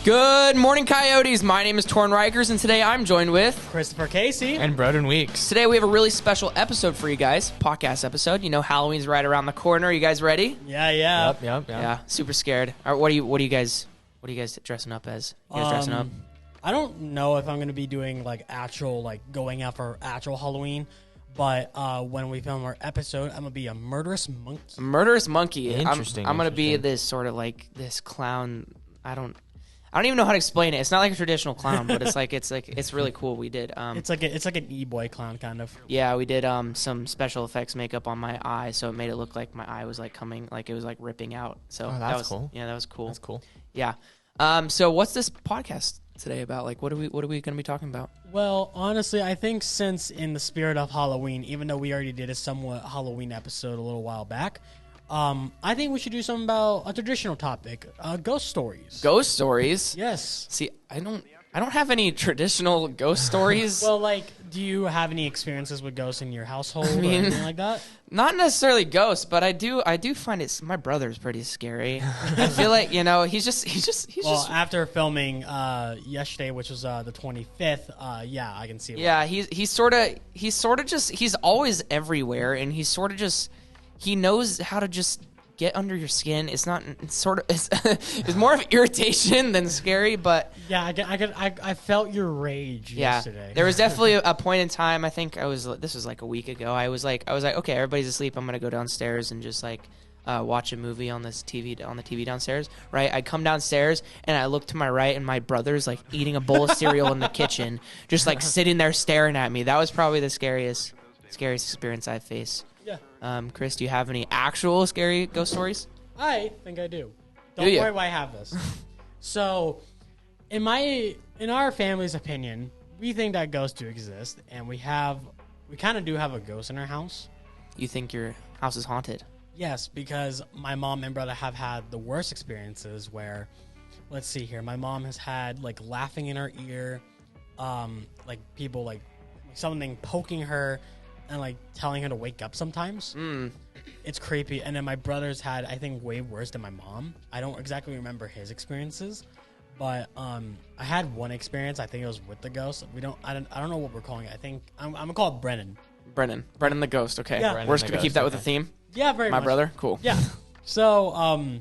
Good morning, Coyotes. My name is Torrin Rikers, and today I'm joined with Christopher Casey and Broden Weeks. Today we have a really special episode for you guys, podcast episode. You know, Halloween's right around the corner. You guys ready? Yeah. Yep. Yeah, super scared. What are you guys dressing up as? You guys dressing up? I don't know if I'm gonna be doing going out for actual Halloween, but when we film our episode, I'm gonna be a murderous monkey. A murderous monkey. Interesting. I'm gonna be this sort of like this clown. I don't even know how to explain it. It's not like a traditional clown, but it's really cool. We did It's like an e-boy clown kind of. yeah, we did some special effects makeup on my eye, so it made it look like my eye was like coming, like it was like ripping out. So that's that was cool. Yeah, that was cool. That's cool. Yeah. So what's this podcast today about? Like, what are we going to be talking about? Well, honestly, I think since in the spirit of Halloween, even though we already did a somewhat Halloween episode a little while back, I think we should do something about a traditional topic, ghost stories. Ghost stories? Yes. See, I don't have any traditional ghost stories. Well, do you have any experiences with ghosts in your household or anything like that? Not necessarily ghosts, but I do find my brother's pretty scary. I feel like, he's just after filming yesterday, which was the 25th, I can see it. Yeah, he's always everywhere, and he knows how to just get under your skin. It's more of irritation than scary, but yeah, I felt your rage yesterday. There was definitely a point in time. I think this was like a week ago. I was like, okay, everybody's asleep. I'm gonna go downstairs and just watch a movie on the TV downstairs. Right, I come downstairs and I look to my right, and my brother's like eating a bowl of cereal in the kitchen, just like sitting there staring at me. That was probably the scariest experience I've faced. Yeah. Chris, do you have any actual scary ghost stories? I think I do. Don't worry why I have this. So, in our family's opinion, we think that ghosts do exist, and we kind of do have a ghost in our house. You think your house is haunted? Yes, because my mom and brother have had the worst experiences where, let's see here, my mom has had laughing in her ear, people something poking her, and telling her to wake up sometimes. It's creepy. And then my brother's had, I think, way worse than my mom. I don't exactly remember his experiences, but I had one experience. I think it was with the ghost. I don't know what we're calling it. I think I'm gonna call it Brennan. Brennan the ghost. Okay. Yeah. We're just gonna keep that with the theme. Yeah, very much. My brother. Cool. Yeah. So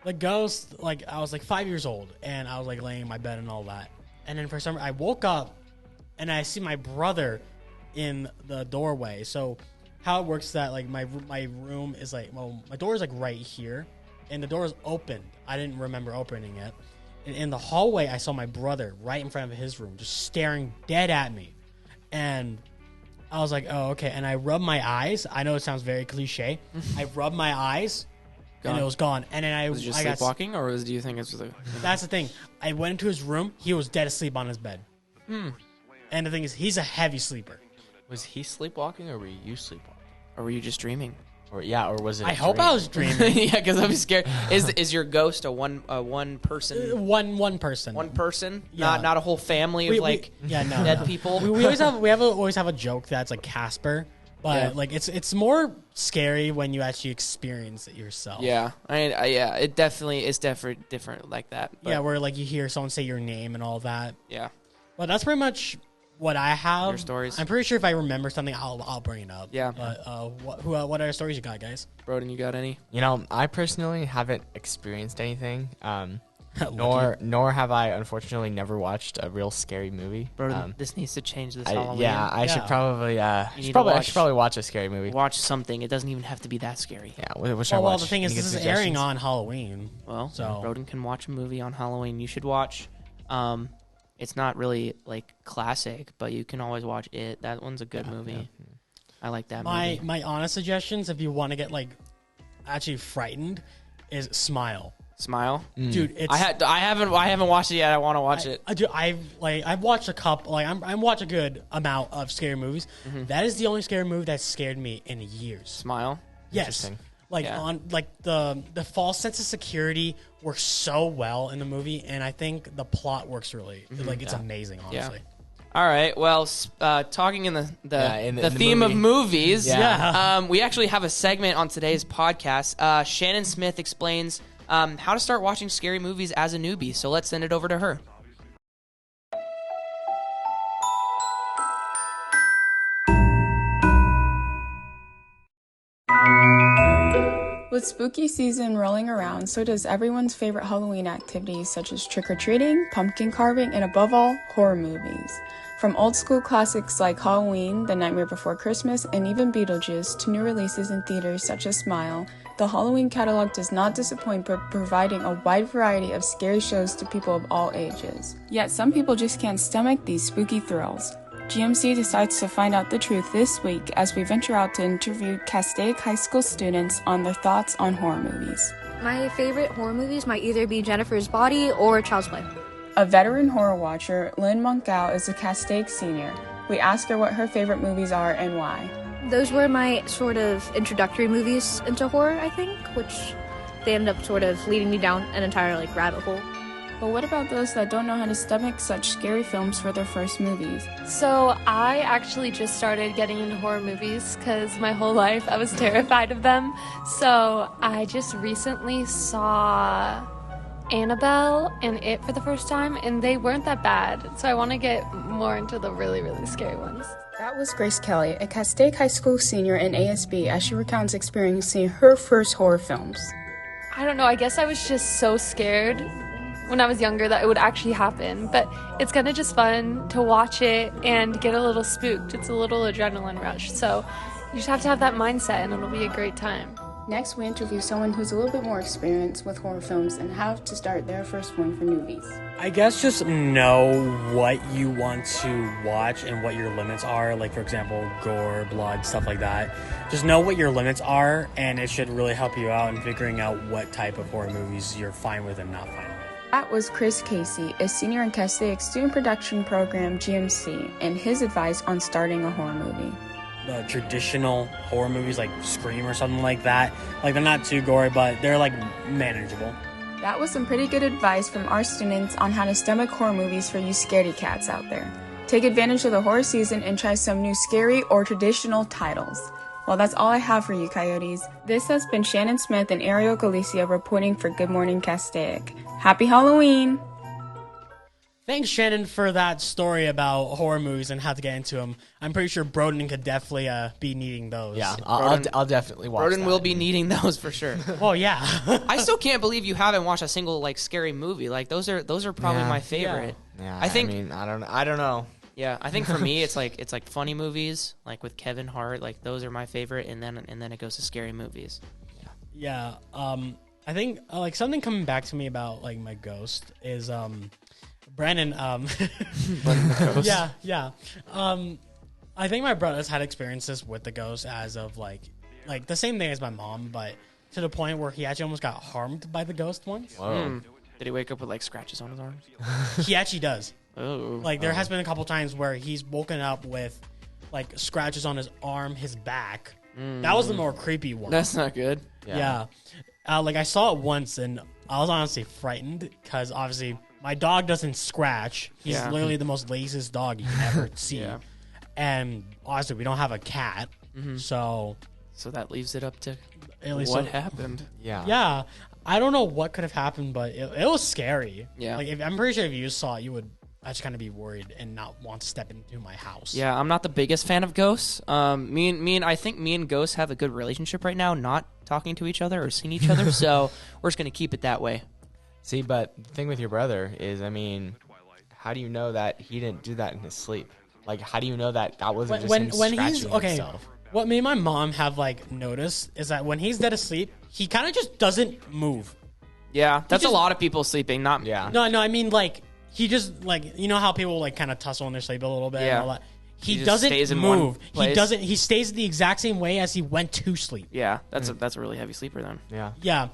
the ghost, I was 5 years old, and I was laying in my bed and all that, and then for some reason I woke up and I see my brother in the doorway. So how it works is that my room is my door is right here, and the door is open. I didn't remember opening it. And in the hallway, I saw my brother right in front of his room, just staring dead at me. And I was like, oh, okay. And I rubbed my eyes. I know it sounds very cliche. I rubbed my eyes, and it was gone. And then was it just sleepwalking, or do you think it's just That's the thing. I went into his room. He was dead asleep on his bed. And the thing is, he's a heavy sleeper. Was he sleepwalking, or were you sleepwalking? Or were you just dreaming? Or was it? I hope I was dreaming. Yeah, because I'd be scared. Is your ghost a one person? One person. One person? Yeah. Not a whole family of dead people. We always have a joke that's Casper, but it's more scary when you actually experience it yourself. Yeah, it definitely is different like that. But yeah, where you hear someone say your name and all that. Yeah, but that's pretty much what I have. Your stories. I'm pretty sure if I remember something, I'll bring it up. Yeah. But what other stories you got, guys? Broden, you got any? I personally haven't experienced anything. Nor have I, unfortunately, never watched a real scary movie. Broden, this needs to change this Halloween. I should probably. I should probably watch a scary movie. Watch something. It doesn't even have to be that scary. Yeah. What should I watch? Well, the thing is, this is airing on Halloween. Well, so Broden can watch a movie on Halloween. You should watch. It's not really classic, but you can always watch it. That one's a good movie. Yeah. I like that movie. My honest suggestions, if you want to get actually frightened, is Smile. Smile, dude. I haven't watched it yet. I want to watch it. I've watched a couple. I'm watched a good amount of scary movies. That is the only scary movie that scared me in years. Smile. Yes. The false sense of security works so well in the movie, and I think the plot works really it's amazing, honestly. Yeah. All right. Well, talking in the theme movie. of movies, Yeah. we actually have a segment on today's podcast. Shannon Smith explains how to start watching scary movies as a newbie. So let's send it over to her. With spooky season rolling around, so does everyone's favorite Halloween activities such as trick-or-treating, pumpkin carving, and above all, horror movies. From old school classics like Halloween, The Nightmare Before Christmas, and even Beetlejuice, to new releases in theaters such as Smile, the Halloween catalog does not disappoint by providing a wide variety of scary shows to people of all ages. Yet some people just can't stomach these spooky thrills. GMC decides to find out the truth this week as we venture out to interview Castaic High School students on their thoughts on horror movies. My favorite horror movies might either be Jennifer's Body or Child's Play. A veteran horror watcher, Lynn Moncau is a Castaic senior. We ask her what her favorite movies are and why. Those were my sort of introductory movies into horror, I think, which they ended up sort of leading me down an entire rabbit hole. But what about those that don't know how to stomach such scary films for their first movies? So I actually just started getting into horror movies because my whole life I was terrified of them. So I just recently saw Annabelle and It for the first time, and they weren't that bad. So I want to get more into the really, really scary ones. That was Grace Kelly, a Castaic High School senior in ASB, as she recounts experiencing her first horror films. I don't know, I guess I was just so scared when I was younger that it would actually happen, but it's kind of just fun to watch it and get a little spooked. It's a little adrenaline rush, so you just have to have that mindset and it'll be a great time. Next, we interview someone who's a little bit more experienced with horror films and how to start their first one for newbies. I guess just know what you want to watch and what your limits are. Like, for example, gore, blood, stuff like that. Just know what your limits are, and it should really help you out in figuring out what type of horror movies you're fine with and not fine with. That was Chris Casey, a senior in Castaic's student production program, GMC, and his advice on starting a horror movie. The traditional horror movies like Scream or something like that, they're not too gory, but they're manageable. That was some pretty good advice from our students on how to stomach horror movies for you scaredy cats out there. Take advantage of the horror season and try some new scary or traditional titles. Well, that's all I have for you, Coyotes. This has been Shannon Smith and Ariel Galicia reporting for Good Morning Castaic. Happy Halloween! Thanks, Shannon, for that story about horror movies and how to get into them. I'm pretty sure Broden could definitely be needing those. Yeah, I'll definitely watch Broden will be needing those for sure. Well, yeah. I still can't believe you haven't watched a single scary movie. Those are probably my favorite. Yeah, I think. I mean, I don't know. Yeah, I think for me it's funny movies with Kevin Hart. Those are my favorite, and then it goes to scary movies. Yeah. I think something coming back to me about my ghost is Brandon. Ghost. Yeah. I think my brother's had experiences with the ghost as of the same thing as my mom, but to the point where he actually almost got harmed by the ghost once. Whoa. Did he wake up with scratches on his arms? He actually does. Oh. There has been a couple times where he's woken up with scratches on his arm, his back. That was the more creepy one. That's not good. Yeah. I saw it once and I was honestly frightened because obviously my dog doesn't scratch. He's literally the most laziest dog you can ever see. Yeah. And honestly, we don't have a cat. So that leaves it up to what happened. Yeah. Yeah. I don't know what could have happened, but it was scary. Yeah. I'm pretty sure if you saw it, you would actually kind of be worried and not want to step into my house. Yeah, I'm not the biggest fan of ghosts. I think me and ghosts have a good relationship right now, not talking to each other or seeing each other. So we're just gonna keep it that way. See, but the thing with your brother is, how do you know that he didn't do that in his sleep? How do you know that wasn't just him scratching himself? What me and my mom have noticed is that when he's dead asleep, he kind of just doesn't move. Yeah, that's a lot of people sleeping. Not No, I mean he just you know how people kind of tussle in their sleep a little bit. Yeah. And all that? He just stays doesn't in one move. place. He stays the exact same way as he went to sleep. Yeah, that's a really heavy sleeper then. Yeah. Yeah.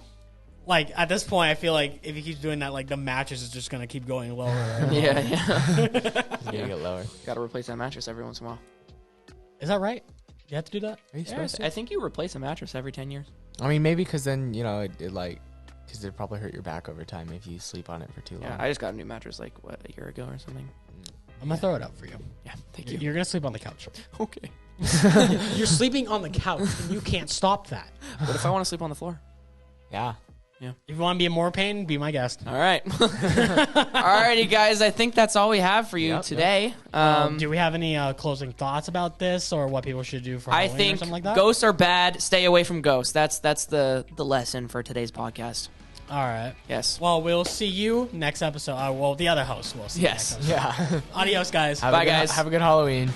At this point, I feel like if he keeps doing that, the mattress is just gonna keep going lower. And lower. Yeah. You gotta get lower. Got to replace that mattress every once in a while. Is that right? You have to do that? Are you supposed to? I think you replace a mattress every 10 years. Maybe because then because it'd probably hurt your back over time if you sleep on it for too long. Yeah, I just got a new mattress a year ago or something. I'm gonna throw it up for you. Yeah, thank you. You're gonna sleep on the couch. Okay. You're sleeping on the couch, and you can't stop that. What if I want to sleep on the floor? Yeah. Yeah. If you want to be in more pain, be my guest. All right. Alrighty, guys. I think that's all we have for you today. Do we have any closing thoughts about this or what people should do for Halloween I think or something like that? ghosts are bad. Stay away from ghosts. That's the lesson for today's podcast. All right. Yes. Well, we'll see you next episode. Well, the other host will see you next episode. Yeah. Adios, guys. Bye, guys. Have a good Halloween.